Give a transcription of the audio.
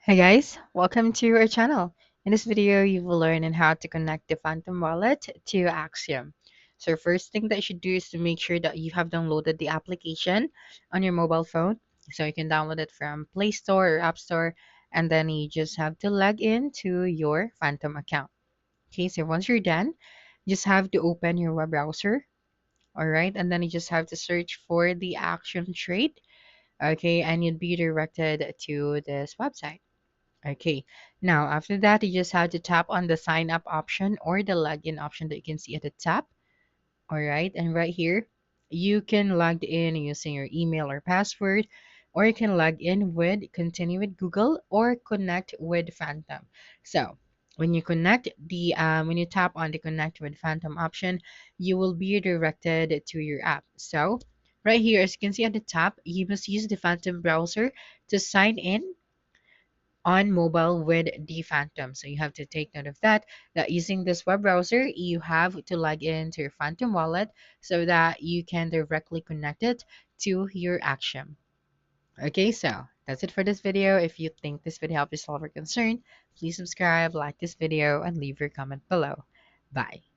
Hey guys, welcome to our channel. In this video, you will learn on how to connect the Phantom Wallet to Axiom. So first thing that you should do is to make sure that you have downloaded the application on your mobile phone. So you can download it from Play Store or App Store, and then you just have to log in to your Phantom account. Okay, so once you're done, you just have to open your web browser. All right, and then you just have to search for the Axiom trade. Okay, and you'd be directed to this website. Okay, now after that, you just have to tap on the sign up option or the login option that you can see at the top. All right, and right here, you can log in using your email or password, or you can log in with continue with Google or connect with Phantom. So when you tap on the connect with Phantom option, you will be directed to your app. So right here, as you can see at the top, you must use the Phantom browser to sign in on mobile with the Phantom. So you have to take note of that, that using this web browser, you have to log in to your Phantom wallet so that you can directly connect it to your Axiom. Okay, so that's it for this video. If you think this video helped you solve your concern, please subscribe, like this video, and leave your comment below. Bye.